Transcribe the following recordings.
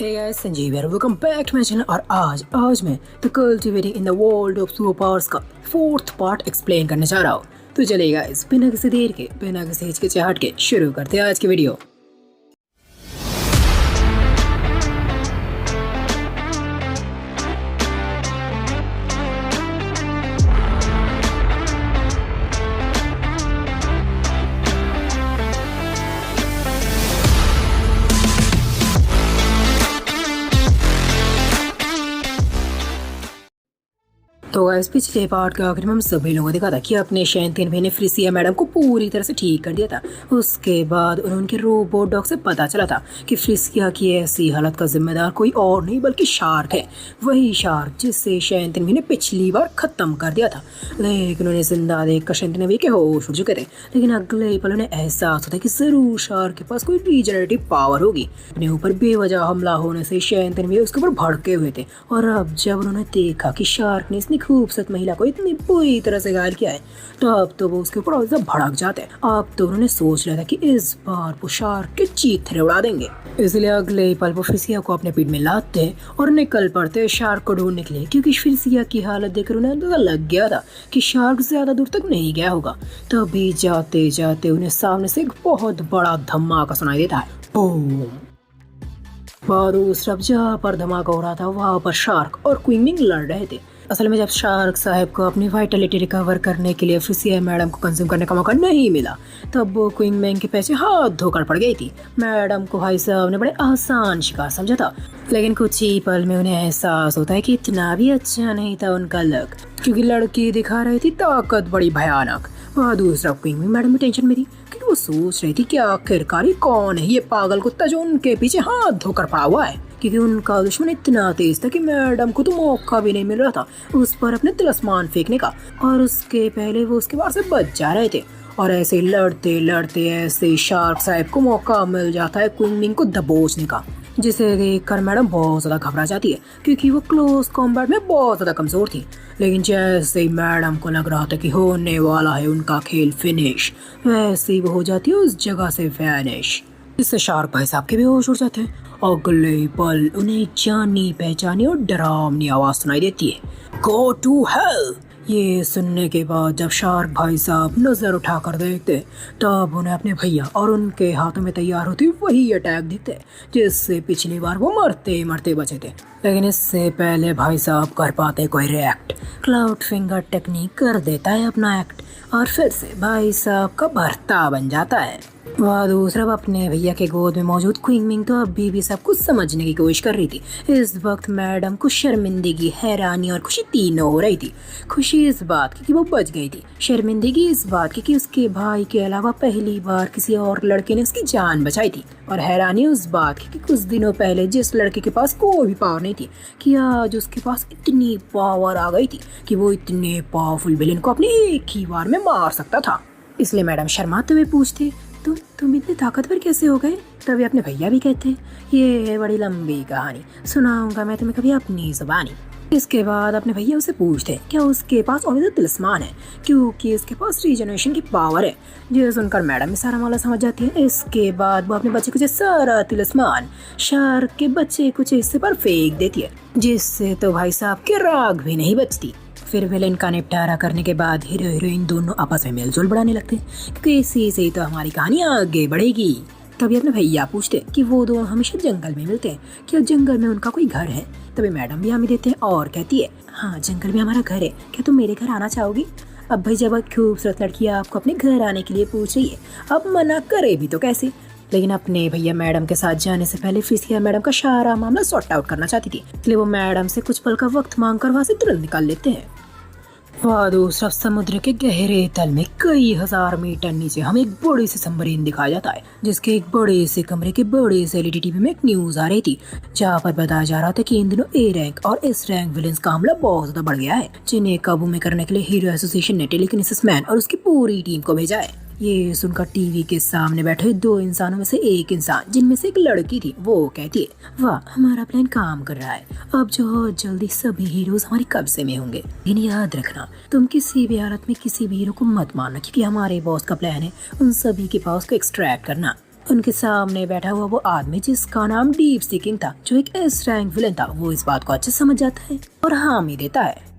Hey guys, Sanjeev यार, welcome back to my channel. और आज मैं the cultivating in the world of super powers का 4th पार्ट एक्सप्लेन करने जा रहा हूँ। तो चलिए गाइस, बिना किसी देर के, बिना किसी हिचकिचाहट के शुरू करते हैं आज की वीडियो। तो गाइस, पिछले पार्ट के आखिर में हम सभी लोगों को दिखा था कि अपने शैंतीन भाई ने फ्रिसिया मैडम को पूरी तरह से ठीक कर दिया था। उसके बाद उनके रोबोट डॉग से पता चला था कि फ्रिसिया की ऐसी हालत का जिम्मेदार कोई और नहीं बल्कि शार्क है। वही शार्क जिससे शैंतीन भाई ने पिछली बार खत्म कर दिया था। लेकिन उन्हें जिंदा देखकर शैंतीन भाई के होश उड़ चुके थे। लेकिन अगले पल उन्हें एहसास होता कि जरूर शार्क के पास कोई रीजनरेटिव पावर होगी। अपने ऊपर बेवजह हमला होने से शैंतीन भाई उसके ऊपर भड़के हुए थे। और अब जब उन्होंने देखा कि शार्क ने इतनी खूबसूरत महिला को इतनी बुरी तरह से घायल किया है, तो अब तो वो उसके ऊपर और ज्यादा भड़क जाते हैं। अब तो उन्होंने सोच लिया था कि इस बार वो शार्क के चीथड़े उड़ा देंगे। इसलिए अगले पल वो फ्रिसिया को अपने पीठ में लादते हैं और निकल पड़ते शार्क को ढूंढने के लिए, क्योंकि फ्रिसिया की हालत देखकर उन्हें अंदाजा लग गया था कि शार्क ज्यादा दूर तक नहीं गया होगा। तभी जाते जाते उन्हें सामने से एक बहुत बड़ा धमाका सुनाई देता है। बूम! और उस तरफ जहाँ पर धमाका हो रहा था वहाँ पर शार्क और क्विंगमिंग लड़ रहे थे। असल में जब शार्क साहब को अपनी वाइटलिटी रिकवर करने के लिए फ्रिसिया मैडम को कंज्यूम करने का मौका नहीं मिला, तब वो क्विंगमैन के पीछे हाथ धोकर पड़ गई थी। मैडम को भाई साहब ने बड़े आसान शिकार समझा था, लेकिन कुछ ही पल में उन्हें एहसास होता है कि इतना भी अच्छा नहीं था उनका लक, क्योंकि लड़की दिखा रही थी ताकत बड़ी भयानक। वह दूसरा क्विंगमैन मैडम भी टेंशन में थी, क्योंकि वो सोच रही थी कि आखिरकार कौन है ये पागल कुत्ता जो उनके पीछे हाथ धोकर पड़ा हुआ है, क्योंकि उनका दुश्मन इतना तेज था कि मैडम को तो मौका भी नहीं मिल रहा था उस पर अपने तिलस्मान फेंकने का। और उसके पहले वो उसके बाहर से बच जा रहे थे। और ऐसे लड़ते लड़ते ऐसे शार्क साहब को मौका मिल जाता है क्विंगमिंग को दबोचने का, जिसे देखकर मैडम बहुत ज़्यादा घबरा जाती है, क्योंकि वो क्लोज कॉम्बैट में बहुत ज़्यादा कमज़ोर थी। लेकिन जैसे ही मैडम को लग रहा था कि होने वाला है उनका खेल फिनिश, वैसे ही वो हो जाती है उस जगह से वैनिश, जिससे शार्क भाई साहब के भी होश उड़ जाते हैं। अगले पल उन्हें जानी पहचानी और डरावनी आवाज़ सुनाई देती है, गो टू हेल। ये सुनने के बाद जब शार्क भाई साहब नजर उठाकर देखते, तब उन्हें अपने भैया और उनके हाथों में तैयार होती वही अटैक दिखते जिससे पिछली बार वो मरते मरते बचे थे। लेकिन इससे पहले भाई साहब कर पाते कोई रिएक्ट, क्लाउड फिंगर टेक्निक कर देता है अपना एक्ट, और फिर से भाई साहब का भरता बन जाता है। वह दूसरा अपने भैया के गोद में मौजूद क्विंगमिंग तो अभी भी सब कुछ समझने की कोशिश कर रही थी। इस वक्त मैडम को शर्मिंदगी, हैरानी और खुशी तीनों हो रही थी। खुशी इस बात की कि वो बच गई थी, शर्मिंदगी इस बात की कि उसके भाई के अलावा पहली बार किसी और लड़के ने उसकी जान बचाई थी, और हैरानी उस बात की कि कुछ दिनों पहले जिस लड़के के पास कोई भी पावर नहीं थी, कि आज उसके पास इतनी पावर आ गई थी कि वो इतने पावरफुल विलेन को अपने एक ही बार में मार सकता था। इसलिए मैडम शर्माते हुए पूछते, तुम इतने ताकतवर कैसे हो गए? तभी अपने भैया भी कहते, ये है बड़ी लंबी कहानी, सुनाऊंगा मैं तुम्हें कभी अपनी जुबानी। इसके बाद अपने भैया उसे पूछते क्या उसके पास और तिलिस्मान है, क्योंकि उसके पास रीजनरेशन की पावर है। जो सुनकर मैडम भी सारा मामला समझ जाती है। इसके बाद वो अपने बच्चे को सारा तिलिस्मान शार्क के बच्चे कुछ हिस्से पर फेंक देती है, जिससे तो भाई साहब के राग भी नहीं बचती। फिर विलेन का निपटारा करने के बाद हीरो हीरोइन दोनों आपस में मेलजोल बढ़ाने लगते हैं, क्योंकि इसी से ही तो हमारी कहानी आगे बढ़ेगी। तभी अपने भैया पूछते कि वो दोनों हमेशा जंगल में मिलते हैं, क्या जंगल में उनका कोई घर है? तभी मैडम भी हमें देते हैं और कहती है, हाँ जंगल में हमारा घर है, क्या तुम मेरे घर आना चाहोगी? अब भाई जब खूबसूरत लड़की आपको अपने घर आने के लिए पूछ रही है, अब मना करे भी तो कैसे? लेकिन अपने भैया मैडम के साथ जाने से पहले फ्रिसिया मैडम का सारा मामला सॉर्ट आउट करना चाहती थी, इसलिए वो मैडम से कुछ पल का वक्त मांगकर वहाँ से तुरंत निकाल लेते हैं। वहाँ दूसरा समुद्र के गहरे तल में कई हजार मीटर नीचे हमें एक बड़ी सी सबमरीन दिखाया जाता है, जिसके एक बड़े से कमरे के बड़े से एलईडी टीवी में एक न्यूज आ रही थी, जहाँ पर बताया जा रहा था कि इन दिनों ए रैंक और एस रैंक विलेंस का हमला बहुत ज्यादा बढ़ गया है, जिन्हें काबू में करने के लिए हीरो एसोसिएशन ने टेलीकिनेसिस मैन और उसकी पूरी टीम को भेजा है। ये सुनकर टीवी के सामने बैठे दो इंसानों में से एक इंसान, जिनमें से एक लड़की थी, वो कहती है, वाह हमारा प्लान काम कर रहा है, अब जो जल्दी सभी हीरोज हमारे कब्जे में होंगे। लेकिन याद रखना, तुम किसी भी हालत में किसी भी हीरो को मत मारना, क्योंकि हमारे बॉस का प्लान है उन सभी के पास को एक्सट्रैक्ट करना। उनके सामने बैठा हुआ वो आदमी जिसका नाम डीप सीकिंग था, जो एक एस रैंक विलन था, वो इस बात को अच्छे समझ जाता है और हामी देता है।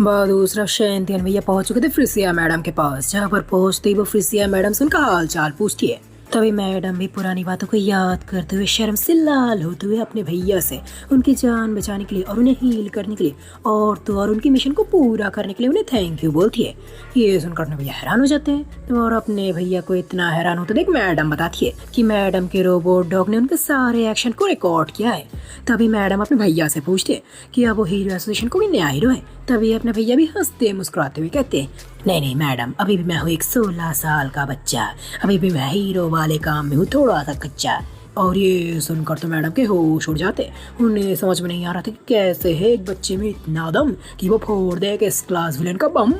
दूसरा शैंतियन भैया पहुंच चुके थे फ्रिसिया मैडम के पास, जहाँ पर पहुंचते ही वो फ्रिसिया मैडम से उनका हाल चाल पूछती है। तभी मैडम भी पुरानी बातों को याद करते हुए शर्म से लाल होते हुए अपने भैया से उनकी जान बचाने के लिए और उन्हें हील करने के लिए और उनकी मिशन को पूरा करने के लिए उन्हें थैंक यू बोलती है। ये सुनकर अपने भैया हैरान हो जाते हैं और अपने भैया को इतना हैरान होते देख मैडम बताती है कि मैडम के रोबोट डॉग ने उनके सारे एक्शन को रिकॉर्ड किया है। तभी मैडम अपने भैया से पूछते हैं कि अब वो हीरो एसोसिएशन को भी नया हीरो है। तभी अपने भैया भी हंसते मुस्कुराते हुए कहते हैं, नहीं मैडम, अभी भी मैं हूँ एक 16 साल का बच्चा, अभी भी मैं हीरो वाले काम में हूँ थोड़ा सा कच्चा। और ये सुनकर तो मैडम के होश उड़ जाते। उन्हें समझ में नहीं आ रहा था कि कैसे है एक बच्चे में इतना दम कि वो फोड़ दे इस क्लास विलेन का बम।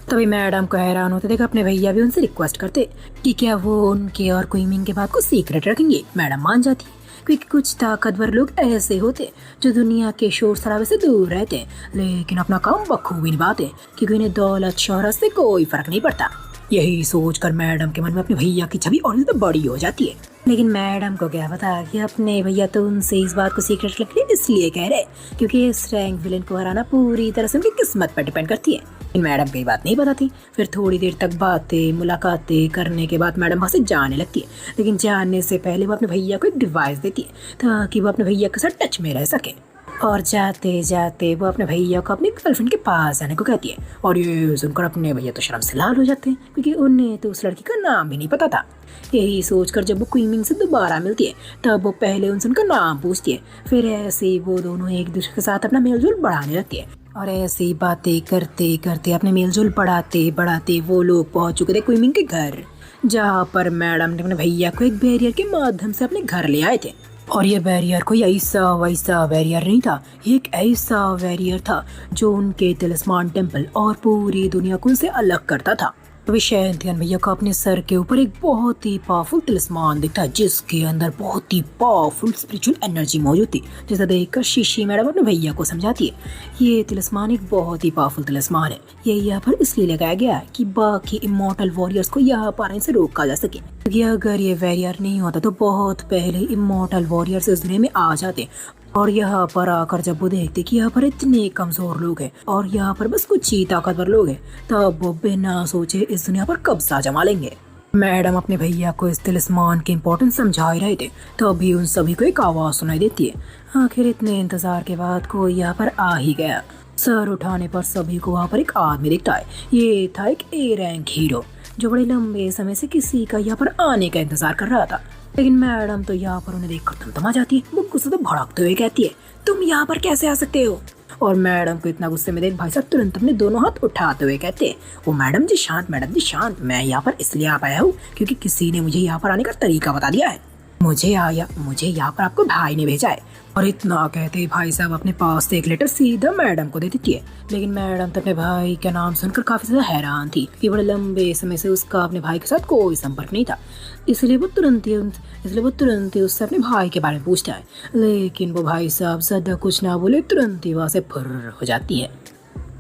तभी मैडम को हैरान होते देख अपने भैया भी उनसे रिक्वेस्ट करते कि क्या वो उनके और क्वीमिंग के बात को सीक्रेट रखेंगे। मैडम मान जाती, क्योंकि कुछ ताकतवर लोग ऐसे होते जो दुनिया के शोर शराबे से दूर रहते लेकिन अपना काम बखूबी निभाते, क्योंकि उन्हें दौलत शोहरत से कोई फर्क नहीं पड़ता। यही सोचकर मैडम के मन में अपने भैया की छवि और तो बड़ी हो जाती है। लेकिन मैडम को क्या पता कि अपने भैया तो उनसे इस बात को सीक्रेट रखने इसलिए कह रहे क्योंकि इस रैंक विलेन को हराना पूरी तरह से उनकी किस्मत पर डिपेंड करती है। मैडम को ये बात नहीं पता थी। फिर थोड़ी देर तक बातें मुलाकातें करने के बाद मैडम वहाँ से जाने लगती है, लेकिन जाने से पहले वो अपने भैया को एक डिवाइस देती है ताकि वो अपने भैया के साथ टच में रह सके। और जाते जाते वो अपने भैया को अपनी गर्लफ्रेंड के पास जाने को कहती है। और ये सुनकर अपने भैया तो शर्म से लाल हो जाते हैं, क्योंकि उन्हें तो उस लड़की का नाम भी नहीं पता था। यही सोचकर जब वो क्वीमिंग से दोबारा मिलती है तब वो पहले उनसे उनका नाम पूछती है। फिर ऐसे वो दोनों एक दूसरे के साथ अपना मेलजोल बढ़ाने लगती है। और ऐसी बातें करते करते अपने मेलजोल बढ़ाते बढ़ाते वो लोग पहुंच चुके थे क्वीमिंग के घर, जहाँ पर मैडम ने अपने भैया को एक बैरियर के माध्यम से अपने घर ले आए थे। और ये बैरियर कोई ऐसा वैसा बैरियर नहीं था, एक ऐसा बैरियर था जो उनके तिलिस्मान टेम्पल और पूरी दुनिया को उनसे अलग करता था। शैंतियन भैया को अपने सर के ऊपर एक बहुत ही पावरफुल तिलिस्मान दिखता है, जिसके अंदर बहुत ही पावरफुल स्पिरिचुअल एनर्जी मौजूद थी, जिसे देखकर शीशी मैडम अपने भैया को समझाती है ये तिलिस्मान एक बहुत ही पावरफुल तिलिस्मान है। ये यहाँ पर इसलिए लगाया गया है कि बाकी इमॉर्टल वॉरियर्स को यहाँ पर आने से रोका जा सके, क्योंकि अगर ये बैरियर नहीं होता तो बहुत पहले इमॉर्टल वॉरियर्स इस दुनिया में आ जाते। और यहाँ पर आकर जब वो देखते कि यहाँ पर इतने कमजोर लोग हैं और यहाँ पर बस कुछ ही ताकतवर लोग हैं, तब वो बिना सोचे इस दुनिया पर कब्जा जमा लेंगे। मैडम अपने भैया को इस तिलिस्मान की इम्पोर्टेंस समझा ही रहे थे, तभी उन सभी को एक आवाज सुनाई देती है। आखिर इतने इंतजार के बाद कोई यहाँ पर आ ही गया। सर उठाने पर सभी को वहाँ पर एक आदमी दिखता है। ये था एक ए रैंक हीरो जो बड़े लंबे समय से किसी का यहाँ पर आने का इंतजार कर रहा था। लेकिन मैडम तो यहाँ पर उन्हें देखकर थमथमा जाती है। वो गुस्से से भड़कते हुए कहती है, तुम यहाँ पर कैसे आ सकते हो? और मैडम को इतना गुस्से में देख भाई साहब तुरंत अपने दोनों हाथ उठाते हुए कहते हैं, ओ मैडम जी शांत, मैं यहाँ पर इसलिए आ पाया हूँ क्योंकि किसी ने मुझे यहाँ पर आने का तरीका बता दिया है। मुझे यहाँ पर आपको भाई ने भेजा है। और इतना कहते ही भाई साहब अपने पास से एक लेटर सीधा मैडम को दे देती है। लेकिन मैडम तो अपने भाई का नाम सुनकर काफी ज्यादा हैरान थी कि बड़े लंबे समय से उसका अपने भाई के साथ कोई संपर्क नहीं था, इसलिए वो तुरंत ही उससे अपने भाई के बारे में पूछता है। लेकिन वो भाई साहब ज्यादा कुछ ना बोले, तुरंत ही वहाँ से फुर्र हो जाती है।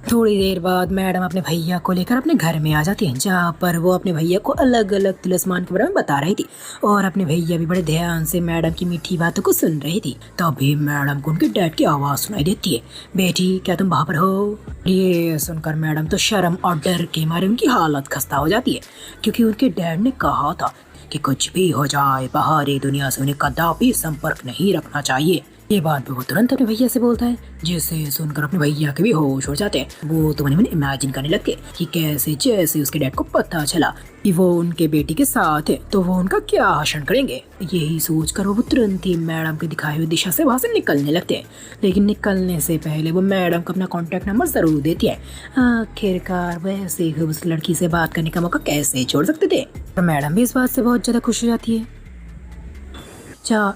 थोड़ी देर बाद मैडम अपने भैया को लेकर अपने घर में आ जाती है, जहाँ पर वो अपने भैया को अलग अलग तिलिस्मान के बारे में बता रही थी। और अपने भैया भी बड़े ध्यान से मैडम की मीठी बातों को सुन रही थी। तभी मैडम को उनके डैड की आवाज़ सुनाई देती है, बेटी क्या तुम वहाँ पर हो? ये सुनकर मैडम तो शर्म और डर के मारे उनकी हालत खस्ता हो जाती है, क्योंकि उनके डैड ने कहा था कि कुछ भी हो जाए बाहरी दुनिया से उन्हें कदापि संपर्क नहीं रखना चाहिए। ये बात वो तुरंत अपने भैया से बोलता है, जिसे सुनकर अपने भैया के भी होश हो जाते हैं। वो तो मन इमेजिन करने लगते कि कैसे जैसे उसके डैड को पता चला कि वो उनके बेटी के साथ है तो वो उनका क्या हश्र करेंगे। यही सोचकर वो तुरंत ही मैडम की दिखाई हुई दिशा से वहाँ से निकलने लगते हैं। लेकिन निकलने से पहले वो मैडम को अपना कॉन्टैक्ट नंबर जरूर देती है। आखिरकार वैसे ही उस लड़की से बात करने का मौका कैसे छोड़ सकते थे। तो मैडम भी इस बात से बहुत ज्यादा खुश हो जाती है।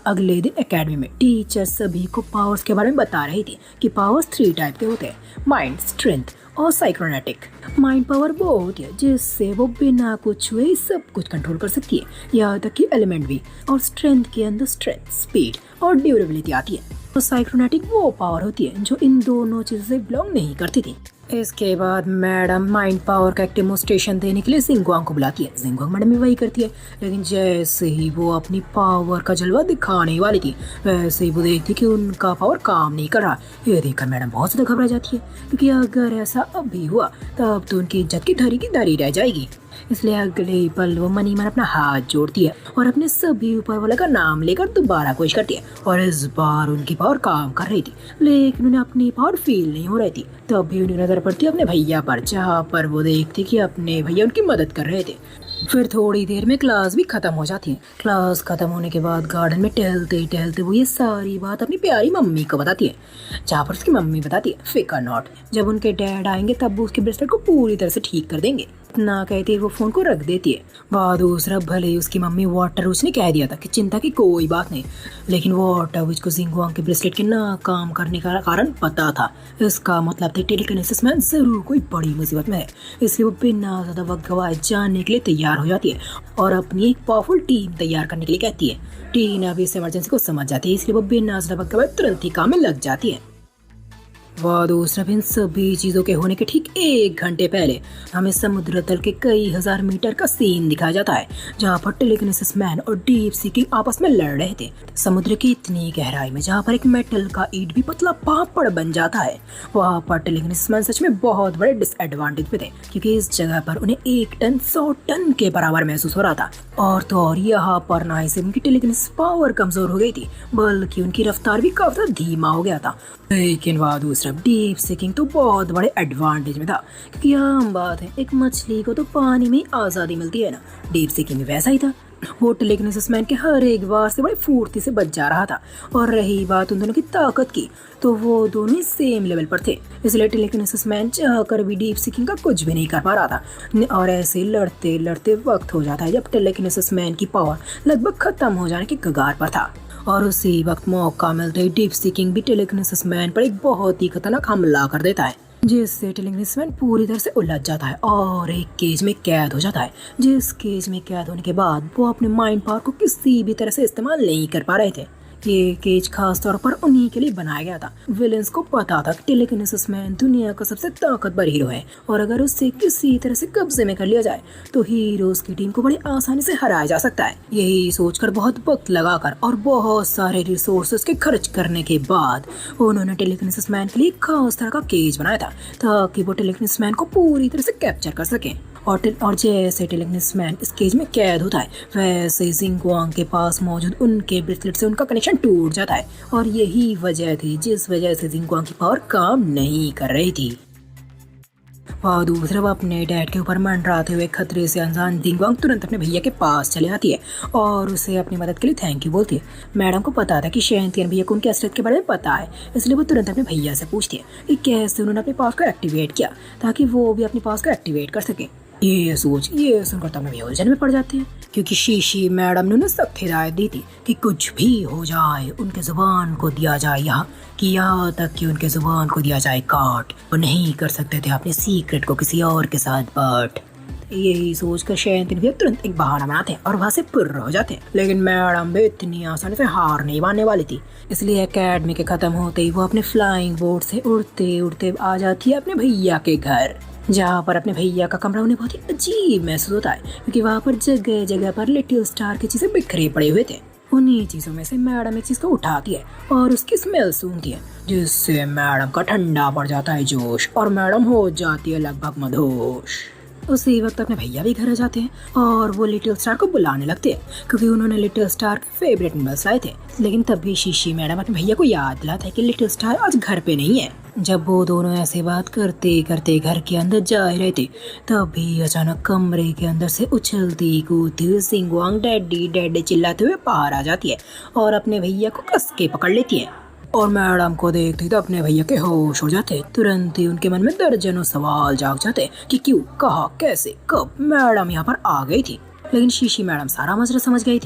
अगले दिन एकेडमी में टीचर सभी को पावर्स के बारे में बता रही थी कि पावर्स 3 टाइप के होते हैं, माइंड, स्ट्रेंथ और साइक्रोनेटिक। माइंड पावर वो होती है जिससे वो बिना कुछ हुए सब कुछ कंट्रोल कर सकती है, यहाँ तक कि एलिमेंट भी। और स्ट्रेंथ के अंदर स्ट्रेंथ, स्पीड और ड्यूरेबिलिटी आती है। तो साइक्रोनेटिक वो पावर होती है जो इन दोनों चीजों से बिलोंग नहीं करती थी। इसके बाद मैडम माइंड पावर का एक डेमोस्ट्रेशन देने के लिए जिंगवांग को बुलाती है। जिंगवांग मैडम भी वही करती है, लेकिन जैसे ही वो अपनी पावर का जलवा दिखाने वाली थी वैसे ही वो देखती कि उनका पावर काम नहीं कर रहा। ये देखकर मैडम बहुत ज़्यादा घबरा जाती है, क्योंकि अगर ऐसा अभी हुआ तब तो उनकी इज्जत की धरी की धरी रह जाएगी। इसलिए अगले ही पल वो मनी मन अपना हाथ जोड़ती है और अपने सभी ऊपर वाले का नाम लेकर दोबारा कोशिश करती है। और इस बार उनकी पावर काम कर रही थी, लेकिन उन्हें अपनी पावर फील नहीं हो रही थी। तब भी उनकी नजर पड़ती है अपने भैया पर, जहाँ पर वो देखती कि अपने भैया उनकी मदद कर रहे थे। फिर थोड़ी देर में क्लास भी खत्म हो जाती है। क्लास खत्म होने के बाद गार्डन में टहलते टहलते वो ये सारी बात अपनी प्यारी मम्मी को बताती है, जहाँ पर उसकी मम्मी बताती है फिकर नॉट, जब उनके डैड आएंगे तब वो उसके ब्रेसलेट को पूरी तरह से ठीक कर देंगे। इतना कहते ही वो फोन को रख देती है। बाद दूसरा भले ही उसकी मम्मी वाटर विच ने कह दिया था कि चिंता की कोई बात नहीं, लेकिन वाटर विच को जिंगवांग के ब्रेसलेट के ना काम करने का कारण पता था। इसका मतलब था टेलीकिनेसिस मैन जरूर कोई बड़ी मुसीबत में है। इसलिए वो बिना ज्यादा वक्त गवाए जानने के लिए तैयार हो जाती है और अपनी एक पावरफुल टीम तैयार करने के लिए कहती है। टीना भी इस इमरजेंसी को समझ जाती है, इसलिए वो बिना ज्यादा वक्त गवाए तुरंत ही काम में लग जाती है। वह दूसरा इन सभी चीजों के होने के ठीक 1 घंटे पहले हमें समुद्र तल के कई हजार मीटर का सीन दिखाया जाता है, जहाँ पर टेलीकिनेसिस मैन और डीप सी किंग आपस में लड़ रहे थे। समुद्र की इतनी गहराई में जहाँ पर एक मेटल का ईंट भी पतला पापड़ बन जाता है, वहाँ पर टेलीकिनेसिस मैन सच में बहुत बड़े डिसएडवांटेज में थे, क्योंकि इस जगह पर उन्हें 1 टन 100 टन के बराबर महसूस हो रहा था। और तो और यहाँ पर ना ही सिर्फ उनकी टेलीकिनेसिस पावर कमजोर हो गई थी, बल्कि उनकी रफ्तार भी काफी धीमा हो गया था। लेकिन वह दूसरा डीप सी किंग तो बहुत बड़े एडवांटेज में था, क्योंकि आम बात है एक मछली को तो पानी में ही आज़ादी मिलती है ना, डीप सी किंग भी वैसा ही था। वो टेलीकिनेसिस मैन के हर एक बार से बड़ी फुर्ती से बच जा रहा था। और रही बात उन दोनों की ताकत की, तो वो दोनों ही सेम लेवल पर थे, इसलिए टेलीकिनेसिस मैन चाहकर भी डीप सी किंग का कुछ भी नहीं कर पा रहा था। और ऐसे लड़ते लड़ते वक्त हो जाता है जब टेलीकिनेसिस मैन की पावर लगभग खत्म हो जाने की कगार पर था। और उसी वक्त मौका मिलते ही डीप सी किंग भी टेलीकिनेसिस मैन पर एक बहुत ही खतरनाक हमला कर देता है, जिससे टेलीकिनेसिस मैन पूरी तरह से उलझ जाता है और एक केज में कैद हो जाता है। जिस केज में कैद होने के बाद वो अपने माइंड पावर को किसी भी तरह से इस्तेमाल नहीं कर पा रहे थे। ये केज खास तौर पर उन्हीं के लिए बनाया गया था। विलेंस को पता था कि टेलीकिनेसिस मैन दुनिया का सबसे ताकतवर हीरो है, और अगर उससे किसी तरह से कब्जे में कर लिया जाए तो हीरोज की टीम को बड़ी आसानी से हराया जा सकता है। यही सोचकर बहुत वक्त लगाकर और बहुत सारे रिसोर्सेज के खर्च करने के बाद उन्होंने टेलीकिनेसिस मैन के लिए खास तरह का केज बनाया था, ताकि वो टेलीकिनेसिस मैन को पूरी तरह से कैप्चर कर सके। और जैसे टेलीकिनेसिस मैन इस केज में कैद होता है, वैसे जिंगवांग के पास मौजूद उनके ब्रेसलेट से उनका कनेक्शन टूट जाता है। और यही वजह थी जिस वजह से जिंगवांग की पावर काम नहीं कर रही थी। वह दूसरा वो अपने डैड के ऊपर मंडराते हुए खतरे से अनजान जिंगवांग तुरंत अपने भैया के पास चले आती है और उसे अपनी मदद के लिए थैंक यू बोलती है। मैडम को पता था कि शैंतियन भैया को उनके असलियत के बारे में पता है, इसलिए वो तुरंत अपने भैया से पूछती है कि कैसे उन्होंने अपने पावर को एक्टिवेट किया, ताकि वो भी अपने पावर को एक्टिवेट कर सके। ये सुनकर तब भी उलझन में पड़ जाती है, क्योंकि शीशी मैडम ने उन्हें सख्त हिदायत दी थी कि कुछ भी हो जाए उनके जुबान को दिया जाए यहाँ तक कि उनके जुबान को दिया जाए काट। वो नहीं कर सकते थे अपने सीक्रेट को किसी और के साथ बांट। यही सोचकर शैंतिन भी तुरंत एक बहाना बनाते हैं और वहाँ से पुर्र हो जाते हैं। लेकिन मैडम भी इतनी आसानी से हार नहीं मानने वाली थी, इसलिए एकेडमी के खत्म होते ही वो अपने फ्लाइंग बोर्ड से उड़ते उड़ते आ जाती है अपने भैया के घर, जहाँ पर अपने भैया का कमरा उन्हें बहुत ही अजीब महसूस होता है, क्योंकि वहाँ पर जगह जगह पर लिटिल स्टार की चीजें बिखरे पड़े हुए थे। उन्हीं चीजों में से मैडम एक चीज को उठाती है और उसकी स्मेल सूंघती है, जिससे मैडम का ठंडा पड़ जाता है जोश और मैडम हो जाती है लगभग मदहोश। उसी वक्त अपने भैया भी घर आ जाते हैं और वो लिटिल स्टार को बुलाने लगते हैं, क्योंकि उन्होंने लिटिल स्टार के फेवरेट नूडल्स लाए थे। लेकिन तभी शीशी मैडम अपने भैया को याद दिलाता है कि लिटिल स्टार आज घर पे नहीं है। जब वो दोनों ऐसे बात करते करते घर के अंदर जा रहे थे, तभी अचानक कमरे के अंदर से उछलती कूदती हुई जिंगवांग डैडी डैडी चिल्लाते हुए बाहर आ जाती है और अपने भैया को कस के पकड़ लेती है। और मैडम को देखते तो अपने भैया के होश हो जाते। तुरंत ही उनके मन में दर्जनों सवाल जाग जाते कि क्यों, कहा, कैसे, कब मैडम यहाँ पर आ गई थी। लेकिन शीशी मैडम सारा माजरा समझ गई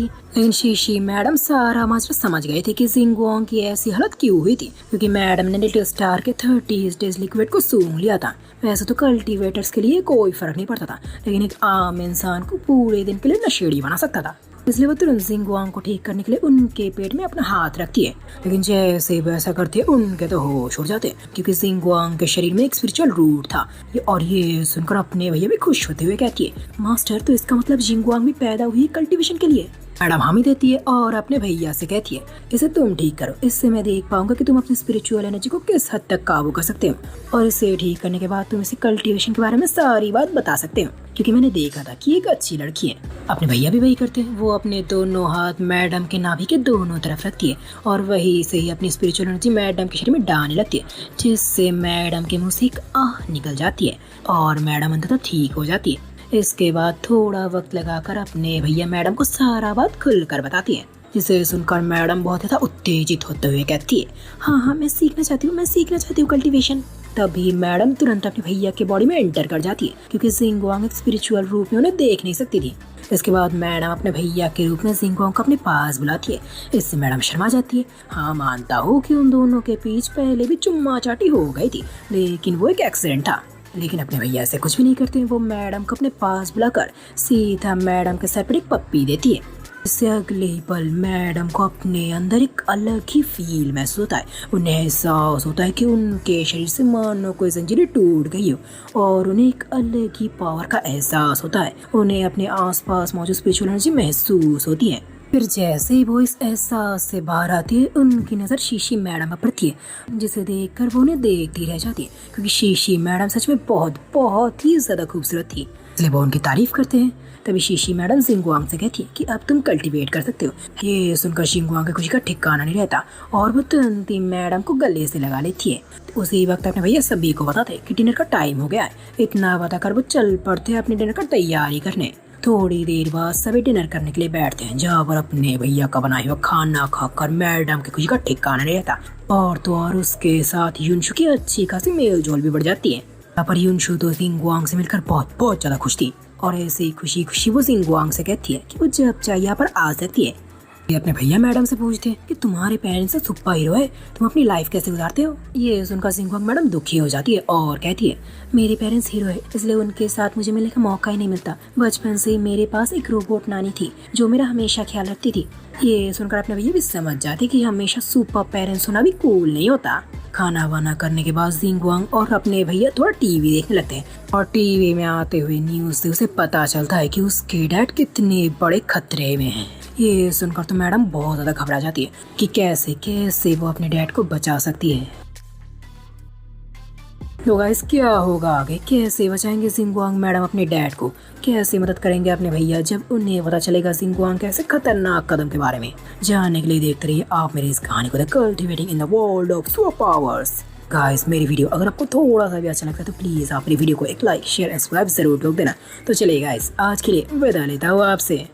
थी कि जिंगवांग की ऐसी हालत क्यों हुई थी, क्योंकि मैडम ने लिटिल स्टार के 30 डेज लिक्विड को सूंघ लिया था। वैसे तो कल्टीवेटर्स के लिए कोई फर्क नहीं पड़ता था, लेकिन एक आम इंसान को पूरे दिन के लिए नशेड़ी बना सकता था। इसलिए वो तुरंत जिंगवांग को ठीक करने के लिए उनके पेट में अपना हाथ रखती है। लेकिन जैसे वो ऐसा करते उनके तो होश उड़ जाते क्योंकि जिंगवांग के शरीर में एक स्पिरिचुअल रूट था। और ये सुनकर अपने भैया भी खुश होते हुए कहती है, मास्टर तो इसका मतलब जिंगवांग भी पैदा हुई कल्टीवेशन के लिए। मैडम हामी देती है और अपने भैया से कहती है, इसे तुम ठीक करो, इससे मैं देख पाऊंगा कि तुम अपनी स्पिरिचुअल एनर्जी को किस हद तक काबू कर सकते हो और इसे ठीक करने के बाद तुम इसे कल्टीवेशन के बारे में सारी बात बता सकते हो क्योंकि मैंने देखा था कि एक अच्छी लड़की है। अपने भैया भी वही करते हैं, वो अपने दोनों हाथ मैडम के नाभि के दोनों तरफ रखती है और वही से ही अपनी स्पिरिचुअल एनर्जी मैडम के शरीर में डालने लगती है, जिससे मैडम के मुंह से एक आह निकल जाती है और मैडम अंततः ठीक हो जाती है। इसके बाद थोड़ा वक्त लगाकर अपने भैया मैडम को सारा बात खुलकर बताती है, जिसे सुनकर मैडम बहुत ज़्यादा उत्तेजित होते हुए कहती है, हाँ मैं सीखना चाहती हूँ कल्टीवेशन। तभी मैडम तुरंत अपने भैया के बॉडी में एंटर कर जाती है क्योंकि जिंगवांग एक स्पिरिचुअल रूप में उन्हें देख नहीं सकती थी। इसके बाद मैडम अपने भैया के रूप में जिंगवांग को अपने पास बुलाती है। इससे मैडम शर्मा जाती है। हाँ मानता हूँ कि उन दोनों के बीच पहले भी चुम्मा चाटी हो गई थी, लेकिन वो एक एक्सीडेंट था। लेकिन अपने भैया से कुछ भी नहीं करते, वो मैडम को अपने पास बुलाकर सीधा मैडम के सर पर एक पप्पी देती है। इससे अगले ही पल मैडम को अपने अंदर एक अलग ही फील महसूस होता है। उन्हें एहसास होता है कि उनके शरीर से मानो कोई जंजीरें टूट गई हो और उन्हें एक अलग ही पावर का एहसास होता है। उन्हें अपने आसपास मौजूद स्पिरिचुअल एनर्जी महसूस होती है। फिर जैसे ही वो इस एहसास से बाहर आती है, उनकी नज़र शीशी मैडम पर पड़ती है, जिसे देखकर वो उन्हें देखती रह जाती है क्योंकि शीशी मैडम सच में बहुत ही ज़्यादा खूबसूरत थी। इसलिए वो उनकी तारीफ करते हैं। तभी शीशी मैडम जिंगवांग से कहती है कि अब तुम कल्टीवेट कर सकते हो। ये सुनकर जिंगवांग की खुशी का ठिकाना नहीं रहता और वो तुरंत ही मैडम को गले से लगा लेती है। उसी वक्त अपने भैया सभी को बताते कि डिनर का टाइम हो गया है। इतना बताकर वो चल पड़ते हैं अपने डिनर का तैयारी करने। थोड़ी देर बाद सभी डिनर करने के लिए बैठते हैं, जहाँ पर अपने भैया का बनाया हुआ खाना खाकर मैडम की खुशी का ठिकाना नहीं रहता। और तो और उसके साथ युनशु की अच्छी खासी मेल जोल भी बढ़ जाती है। यहाँ पर युनशु तो जिंगवांग से मिलकर बहुत ज़्यादा खुश थी और ऐसे ही खुशी वो जिंगवांग से कहती है कि वो जब चाहे यहाँ पर आ सकती है। ये अपने भैया मैडम से पूछते हैं कि तुम्हारे पेरेंट्स तो सुपर हीरो है, तुम अपनी लाइफ कैसे गुजारते हो। ये सुनकर जिंगवांग मैडम दुखी हो जाती है और कहती है, मेरे पेरेंट्स हीरो है इसलिए उनके साथ मुझे मिलने का मौका ही नहीं मिलता। बचपन से मेरे पास एक रोबोट नानी थी जो मेरा हमेशा ख्याल रखती थी। ये सुनकर अपने भैया भी समझ जाते कि हमेशा सुपर पेरेंट्स होना भी कूल नहीं होता। खाना वाना करने के बाद जिंगवांग और अपने भैया थोड़ा टीवी देखने लगते हैं और टीवी में आते हुए न्यूज से उसे पता चलता है कि उसके डैड कितने बड़े खतरे में हैं। ये सुनकर तो मैडम बहुत ज्यादा घबरा जाती है कि कैसे वो अपने डैड को बचा सकती है। तो गाइस क्या होगा आगे, कैसे बचाएंगे जिंगवांग मैडम अपने डैड को, कैसे मदद करेंगे अपने भैया जब उन्हें पता चलेगा जिंगवांग कैसे खतरनाक कदम के बारे में। जानने के लिए देखते रहिए आप मेरी इस कहानी को the cultivating in the world of super powers. Guys मेरी वीडियो अगर आपको थोड़ा सा भी अच्छा लगता है तो प्लीज आप मेरी वीडियो को एक लाइक शेयर एंड सब्सक्राइब जरूर ठोक देना। तो चलिए गाइस आज के लिए विदा लेता हूँ आपसे।